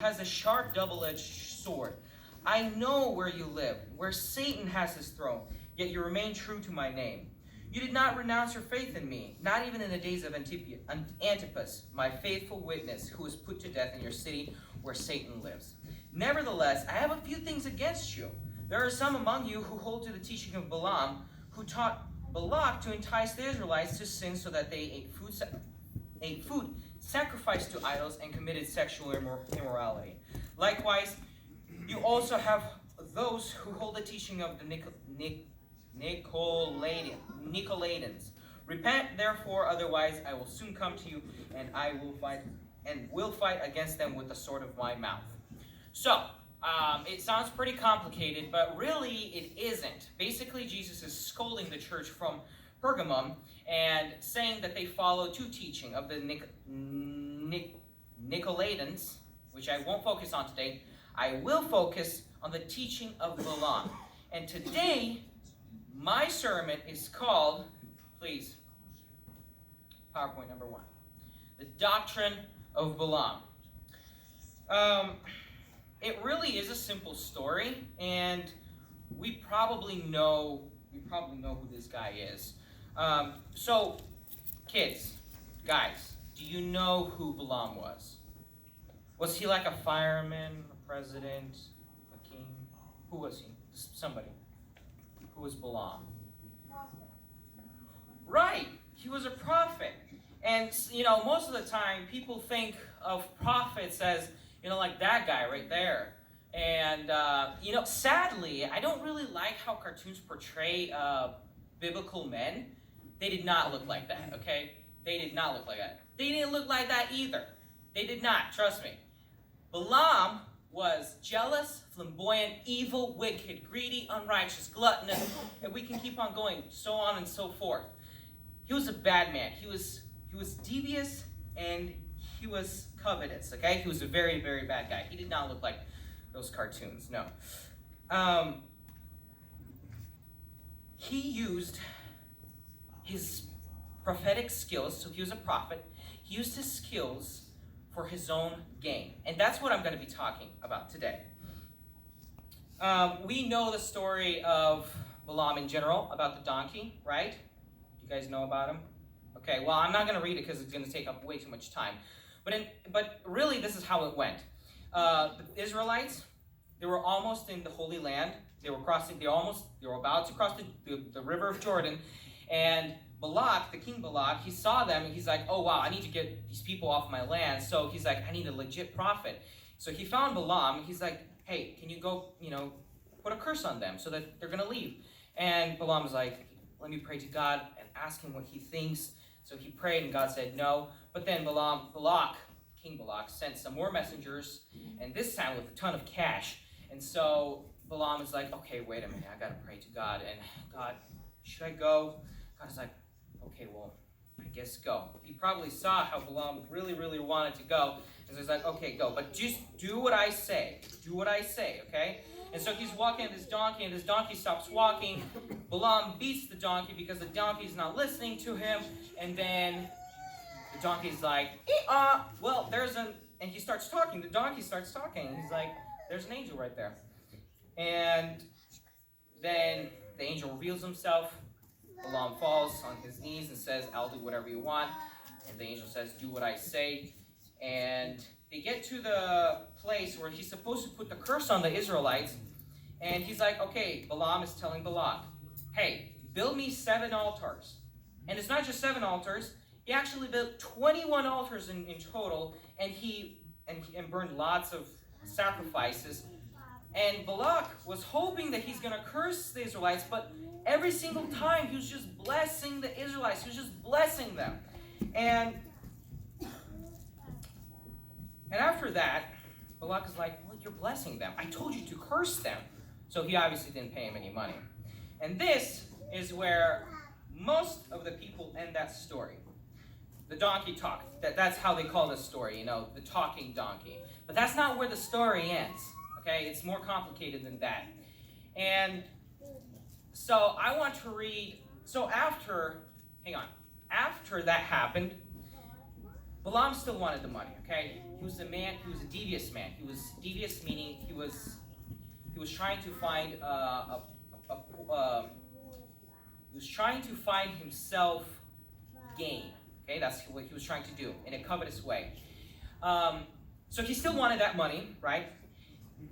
has a sharp double-edged sword. I know where you live, where Satan has his throne, yet you remain true to my name. You did not renounce your faith in me, not even in the days of Antipas, my faithful witness, who was put to death in your city where Satan lives. Nevertheless, I have a few things against you. There are some among you who hold to the teaching of Balaam, who taught Balak to entice the Israelites to sin so that they ate food sacrificed to idols and committed sexual immorality. Likewise, you also have those who hold the teaching of the Nicolaitans. Repent, therefore, otherwise I will soon come to you, and I will fight against them with the sword of my mouth. So, it sounds pretty complicated, but really it isn't. Basically, Jesus is scolding the church from Pergamum and saying that they follow two teaching of the Nicolaitans, which I won't focus on today. I will focus on the teaching of Balaam. And today, my sermon is called, please, PowerPoint number 1, the Doctrine of Balaam. It really is a simple story, and we probably know who this guy is. So, kids, guys, do you know who Balaam was? Was he like a fireman, a president, a king? Who was he? Somebody. Who was Balaam? Right, he was a prophet. And, most of the time, people think of prophets as, like that guy right there. And, sadly, I don't really like how cartoons portray biblical men. They did not look like that, okay? They did not look like that. They didn't look like that either. They did not, trust me. Balaam was jealous, flamboyant, evil, wicked, greedy, unrighteous, gluttonous, and we can keep on going, so on and so forth. He was a bad man. He was devious, and he was covetous, okay? He was a very, very bad guy. He did not look like those cartoons, no. He used his prophetic skills, so he was a prophet. He used his skills for his own gain. And that's what I'm going to be talking about today. We know the story of Balaam in general, about the donkey, right? You guys know about him? Okay, well, I'm not going to read it because it's going to take up way too much time. But really, this is how it went. The Israelites, they were almost in the Holy Land. They were about to cross the river of Jordan. And Balak, the king Balak, he saw them and he's like, oh wow, I need to get these people off my land. So he's like, I need a legit prophet. So he found Balaam. He's like, hey, can you go, put a curse on them so that they're going to leave? And Balaam was like, let me pray to God and ask him what he thinks. So he prayed and God said no. But then King Balak, sent some more messengers, and this time with a ton of cash. And so Balaam is like, okay, wait a minute, I got to pray to God. And God, should I go? God's like, okay, well, I guess go. He probably saw how Balaam really, really wanted to go. And so he's like, okay, go. But just do what I say. Do what I say, okay? And so he's walking at this donkey, and this donkey stops walking. Balaam beats the donkey because the donkey's not listening to him. And then the donkey's like, and he starts talking. The donkey starts talking. He's like, there's an angel right there. And then the angel reveals himself. Balaam falls on his knees and says, I'll do whatever you want. And the angel says, do what I say. And they get to the place where he's supposed to put the curse on the Israelites. And he's like, okay, Balaam is telling Balak, hey, build me 7 altars. And it's not just 7 altars. He actually built 21 altars in total. And he burned lots of sacrifices. And Balak was hoping that he's going to curse the Israelites, but every single time he was just blessing the Israelites. He was just blessing them. And after that, Balak is like, well, you're blessing them. I told you to curse them. So he obviously didn't pay him any money. And this is where most of the people end that story. The donkey talked. That's how they call this story, the talking donkey. But that's not where the story ends. Okay, it's more complicated than that. And so I want to read, after that happened, Balaam still wanted the money, okay? He was a devious man. He was devious, meaning he was trying to find he was trying to find himself gain. Okay, that's what he was trying to do in a covetous way. So he still wanted that money, right?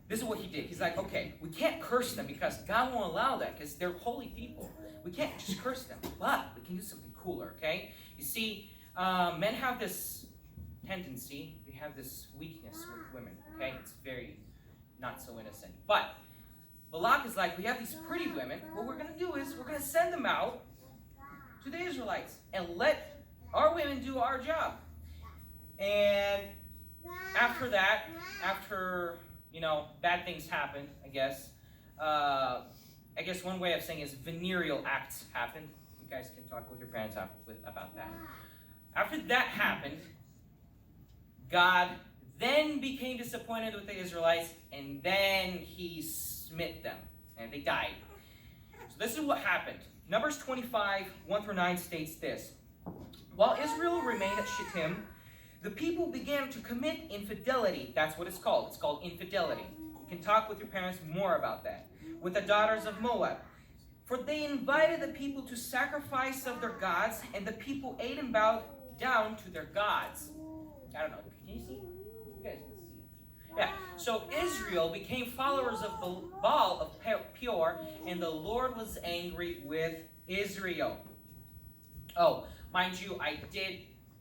This is what he did. He's like, okay, we can't curse them because God won't allow that because they're holy people. We can't just curse them, but we can do something cooler, okay? You see, men have this tendency, we have this weakness with women, okay? It's very not so innocent. But Balak is like, we have these pretty women. What we're going to do is we're going to send them out to the Israelites and let our women do our job. And after that, after, bad things happen, I guess one way of saying is venereal acts happened. You guys can talk with your parents about that. After that happened, God then became disappointed with the Israelites, and then he smit them, and they died. So this is what happened. Numbers 25, 1-9 states this. While Israel remained at Shittim, the people began to commit infidelity. That's what it's called. It's called infidelity. You can talk with your parents more about that. With the daughters of Moab. For they invited the people to sacrifice of their gods, and the people ate and bowed down to their gods. I don't know. Can you see? You guys can see. Yeah. So Israel became followers of Baal of Peor, and the Lord was angry with Israel. Oh, mind you, I did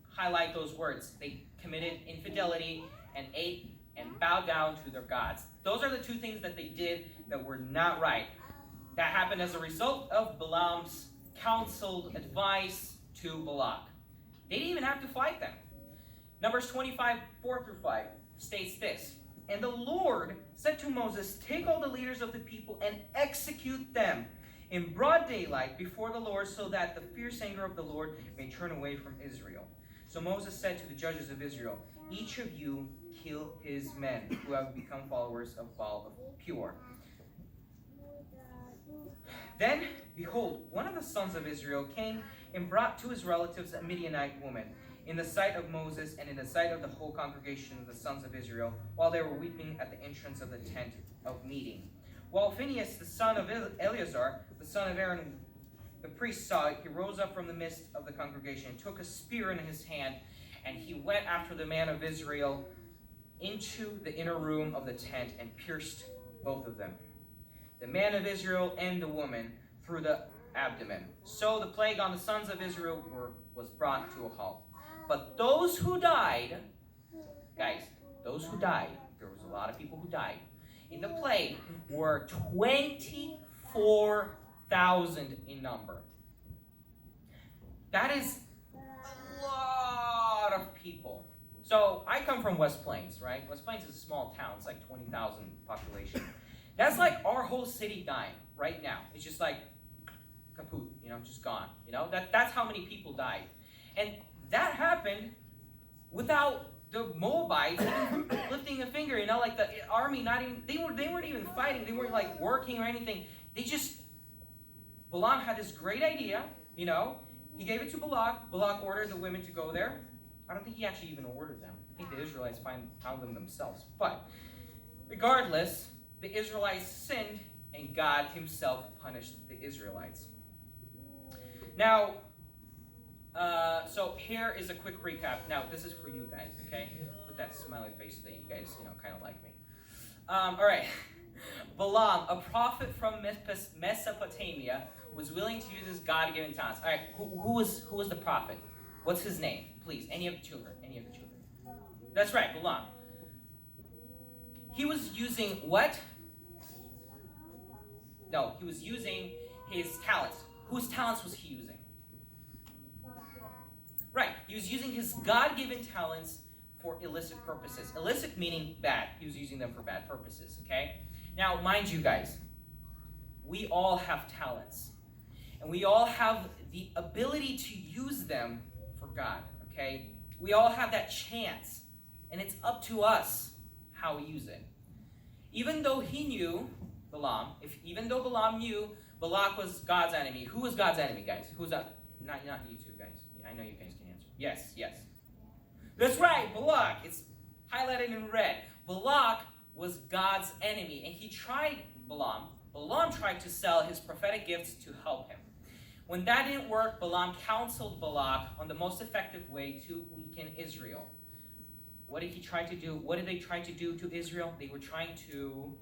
highlight those words. They committed infidelity and ate and bowed down to their gods. Those are the two things that they did that were not right. That happened as a result of Balaam's counseled advice to Balak. They didn't even have to fight them. Numbers 25, 4-5 states this. And the Lord said to Moses, take all the leaders of the people and execute them in broad daylight before the Lord, so that the fierce anger of the Lord may turn away from Israel. So Moses said to the judges of Israel, each of you kill his men who have become followers of Baal of Peor. Then, behold, one of the sons of Israel came and brought to his relatives a Midianite woman, in the sight of Moses and in the sight of the whole congregation of the sons of Israel, while they were weeping at the entrance of the tent of meeting. While Phinehas, the son of Eleazar, the son of Aaron, the priest, saw it, he rose up from the midst of the congregation, and took a spear in his hand, and he went after the man of Israel into the inner room of the tent and pierced both of them, the man of Israel and the woman, through the abdomen. So the plague on the sons of Israel was brought to a halt. But those who died, guys, there was a lot of people who died in the plague, were 24,000 in number. That is a lot of people. So I come from West Plains, right? West Plains is a small town. It's like 20,000 population. That's like our whole city dying right now. It's just like kaput, just gone. That's how many people died. And that happened without the Moabites even lifting a finger, like the army they weren't even fighting, they weren't like working or anything. Balaam had this great idea, he gave it to Balak. Balak ordered the women to go there. I don't think he actually even ordered them. I think the Israelites found them themselves. But regardless, the Israelites sinned and God himself punished the Israelites. Now, so here is a quick recap. Now, this is for you guys, okay? Put that smiley face that you guys, kind of like me. All right. Balaam, a prophet from Mesopotamia, was willing to use his God-given talents. All right, who was the prophet? What's his name? Please, any of the children. That's right, Balaam. He was using what? No, he was using his talents. Whose talents was he using? Right, he was using his God-given talents for illicit purposes. Illicit meaning bad. He was using them for bad purposes, okay? Now, mind you guys, we all have talents. And we all have the ability to use them for God, okay? We all have that chance. And it's up to us how we use it. Even though he knew, Balaam, even though Balaam knew Balak was God's enemy, who was God's enemy, guys? Who was that? Not you two, guys. I know you guys can answer. Yes. That's right, Balak. It's highlighted in red. Balak was God's enemy, and he tried Balaam. Balaam tried to sell his prophetic gifts to help him. When that didn't work, Balaam counseled Balak on the most effective way to weaken Israel. What did he try to do? What did they try to do to Israel? They were trying to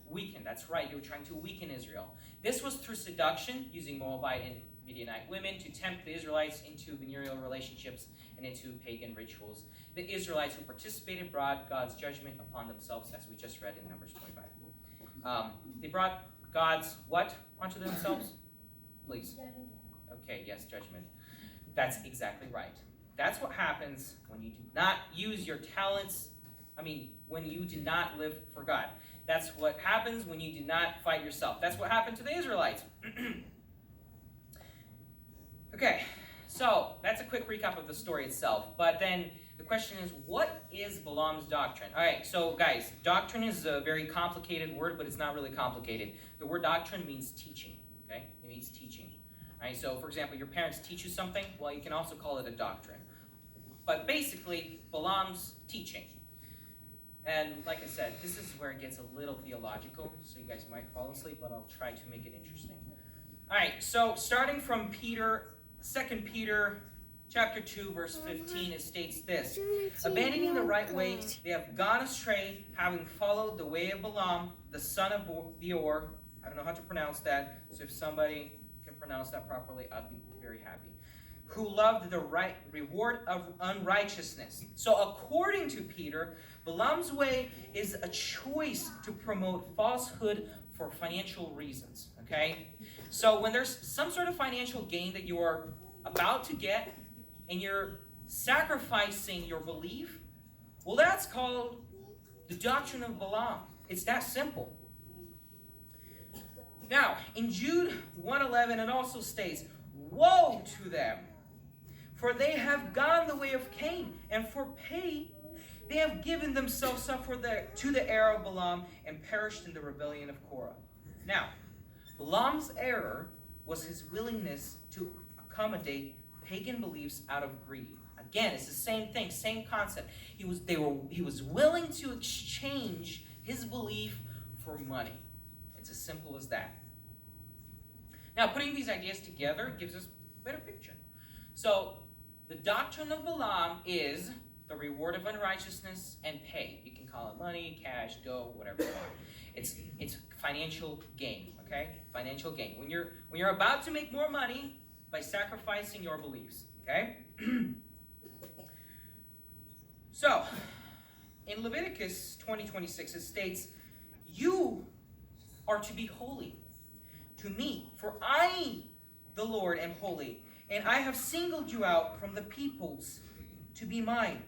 weaken. That's right, they were trying to weaken Israel. This was through seduction, using Moabite and Midianite women to tempt the Israelites into venereal relationships and into pagan rituals. The Israelites who participated brought God's judgment upon themselves, as we just read in Numbers 25. They brought God's what onto themselves? Please. Okay, yes, judgment. That's exactly right. That's what happens when you do not use your talents. When you do not live for God. That's what happens when you do not fight yourself. That's what happened to the Israelites. Okay, so that's a quick recap of the story itself. But then the question is, what is Balaam's doctrine? All right, so guys, doctrine is a very complicated word, but it's not really complicated. The word doctrine means teaching, okay? It means teaching. All right, so for example, your parents teach you something, well, you can also call it a doctrine. But basically, Balaam's teaching. And like I said, this is where it gets a little theological, so you guys might fall asleep, but I'll try to make it interesting. All right, so starting from 2 Peter chapter 2, verse 15, it states this: abandoning the right way, they have gone astray, having followed the way of Balaam, the son of Beor. I don't know how to pronounce that, so if somebody can pronounce that properly, I'd be very happy. Who loved the reward of unrighteousness. So according to Peter, Balaam's way is a choice to promote falsehood for financial reasons, okay? So when there's some sort of financial gain that you are about to get and you're sacrificing your belief, well, that's called the doctrine of Balaam. It's that simple. Now, in Jude 1:11, it also states, woe to them, for they have gone the way of Cain, and for pay they have given themselves up to the error of Balaam and perished in the rebellion of Korah. Now, Balaam's error was his willingness to accommodate pagan beliefs out of greed. Again, it's the same thing, same concept. He was willing to exchange his belief for money. It's as simple as that. Now, putting these ideas together gives us a better picture. So, the doctrine of Balaam is the reward of unrighteousness and pay. You can call it money, cash, dough, whatever you want. It's financial gain, okay? Financial gain. When you're about to make more money by sacrificing your beliefs, okay? So, in Leviticus 20:26, it states, you are to be holy to me, for I, the Lord, am holy, and I have singled you out from the peoples to be mine.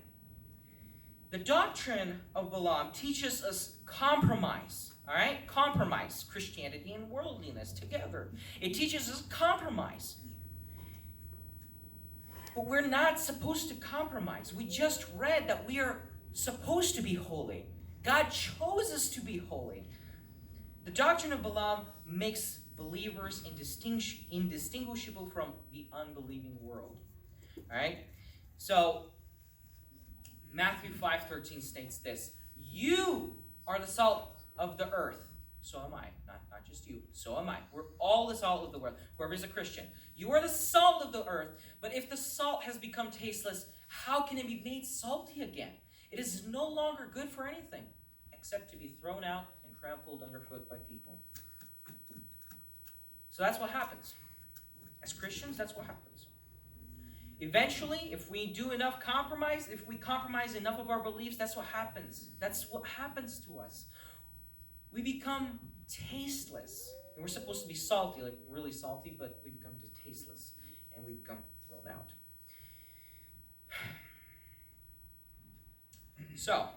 The doctrine of Balaam teaches us compromise, all right? Compromise, Christianity and worldliness together. It teaches us compromise. But we're not supposed to compromise. We just read that we are supposed to be holy. God chose us to be holy. The doctrine of Balaam makes believers indistinguishable from the unbelieving world. All right? So, Matthew 5:13 states this: you are the salt of the earth. So am I. Not just you. So am I. We're all the salt of the world. Whoever is a Christian. You are the salt of the earth. But if the salt has become tasteless, how can it be made salty again? It is no longer good for anything except to be thrown out and trampled underfoot by people. So that's what happens. As Christians, that's what happens. Eventually, if we do enough compromise, if we compromise enough of our beliefs, that's what happens. That's what happens to us. We become tasteless. And we're supposed to be salty, like really salty, but we become tasteless and we become thrown out. So, I'm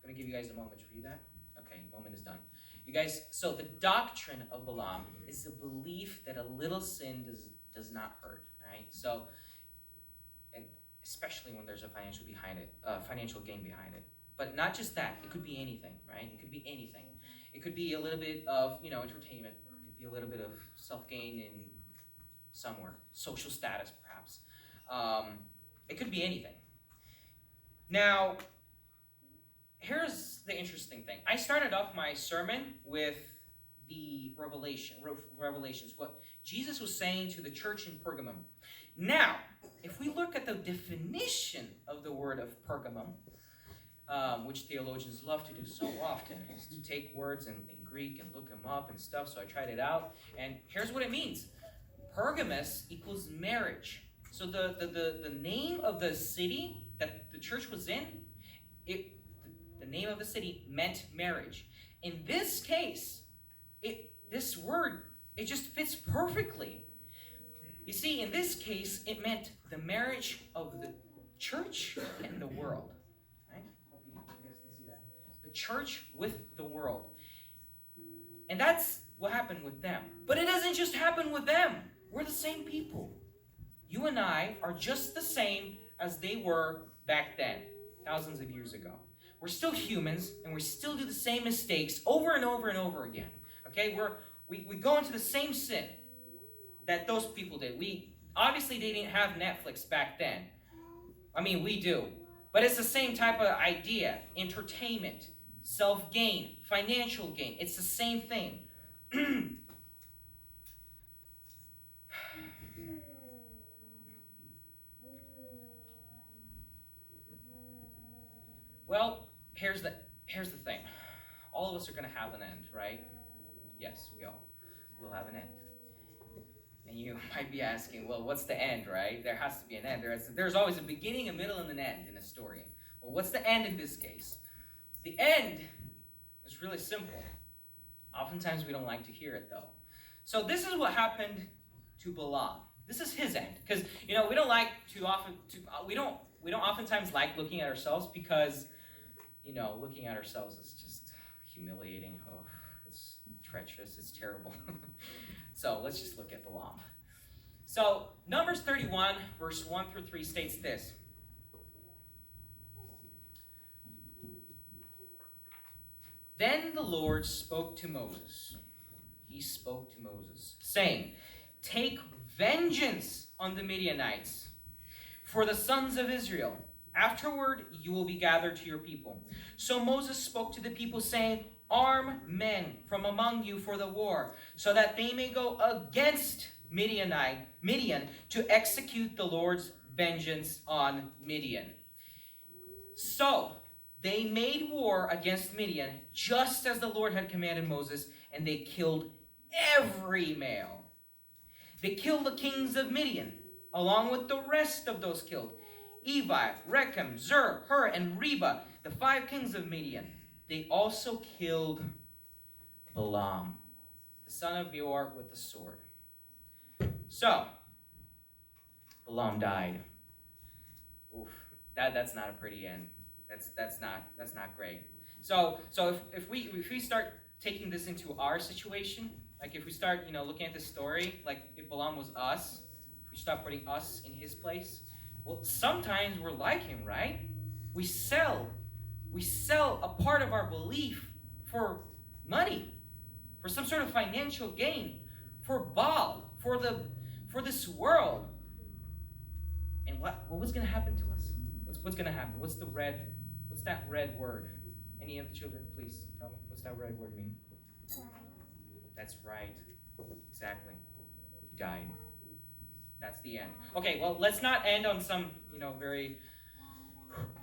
going to give you guys a moment to read that. Okay, moment is done. You guys, so the doctrine of Balaam is the belief that a little sin does not hurt, right? So, and especially when there's a financial gain behind it. But not just that, it could be anything, right? It could be anything. It could be a little bit of, entertainment. It could be a little bit of self-gain in somewhere, social status perhaps. It could be anything. Now, here's the interesting thing. I started off my sermon with the revelations, what Jesus was saying to the church in Pergamum. Now, if we look at the definition of the word of Pergamum, which theologians love to do so often, is to take words in Greek and look them up and stuff, so I tried it out, and here's what it means. Pergamus equals marriage. So the name of the city that the church was in, the name of the city meant marriage. In this case, this word, it just fits perfectly. You see, in this case, it meant the marriage of the church and the world. Right? You guys can see that. The church with the world. And that's what happened with them. But it doesn't just happen with them. We're the same people. You and I are just the same as they were back then, thousands of years ago. We're still humans, and we still do the same mistakes over and over and over again. Okay, we go into the same sin that those people did. Obviously they didn't have Netflix back then. I mean, we do. But it's the same type of idea. Entertainment, self-gain, financial gain. It's the same thing. Well, here's the thing. All of us are going to have an end, right? Yes, we all will have an end. And you might be asking, well, what's the end, right? There has to be an end. There's always a beginning, a middle, and an end in a story. Well, what's the end in this case? The end is really simple. Oftentimes we don't like to hear it, though. So this is what happened to Balaam. This is his end, because we don't like we don't oftentimes like looking at ourselves, because looking at ourselves is just humiliating. Oh, it's treacherous. It's terrible. So let's just look at Balaam. So Numbers 31, verse 1 through 3 states this. Then the Lord spoke to Moses. He spoke to Moses, saying, "Take vengeance on the Midianites for the sons of Israel. Afterward, you will be gathered to your people." So Moses spoke to the people, saying, "Arm men from among you for the war, so that they may go against Midian to execute the Lord's vengeance on Midian." So they made war against Midian, just as the Lord had commanded Moses, and they killed every male. They killed the kings of Midian, along with the rest of those killed: Evi, Rechem, Zur, Hur, and Reba, the 5 kings of Midian. They also killed Balaam, the son of Beor, with the sword. So, Balaam died. Oof, that's not a pretty end. That's not great. So if we start taking this into our situation, like if we start looking at this story, like if Balaam was us, if we start putting us in his place, well, sometimes we're like him, right? We sell a part of our belief for money, for some sort of financial gain, for Baal, for this world. And what was going to happen to us? What's going to happen? What's that red word? Any of the children, please tell me. What's that red word mean? That's right. Exactly. He died. That's the end. Okay, well, let's not end on some, very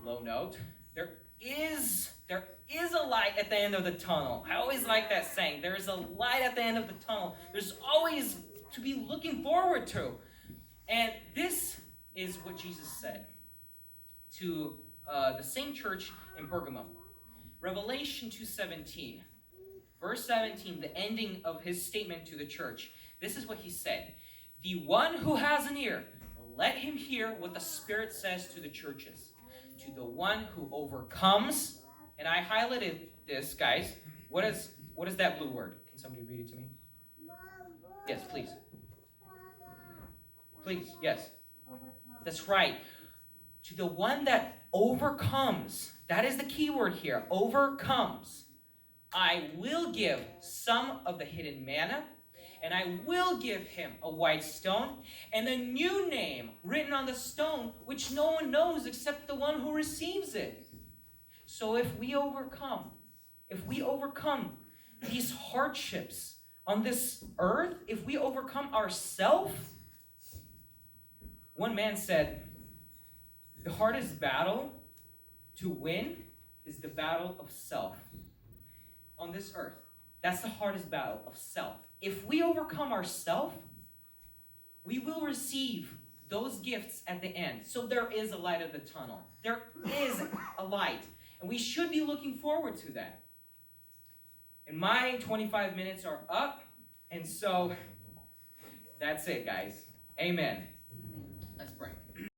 low note. There is a light at the end of the tunnel. I always like that saying. There is a light at the end of the tunnel. There's always to be looking forward to. And this is what Jesus said to the same church in Pergamum. Revelation 2:17. Verse 17, the ending of his statement to the church. This is what he said. "The one who has an ear, let him hear what the Spirit says to the churches. To the one who overcomes," and I highlighted this, guys. What is that blue word? Can somebody read it to me? Yes, please. Please, yes. That's right. To the one that overcomes, that is the key word here, overcomes, "I will give some of the hidden manna, And I will give him a white stone and a new name written on the stone, which no one knows except the one who receives it. So if we overcome these hardships on this earth, if we overcome ourselves, one man said, the hardest battle to win is the battle of self on this earth. That's the hardest battle of self. If we overcome ourself, we will receive those gifts at the end. So there is a light at the tunnel. There is a light. And we should be looking forward to that. And my 25 minutes are up. And so that's it, guys. Amen. Let's pray.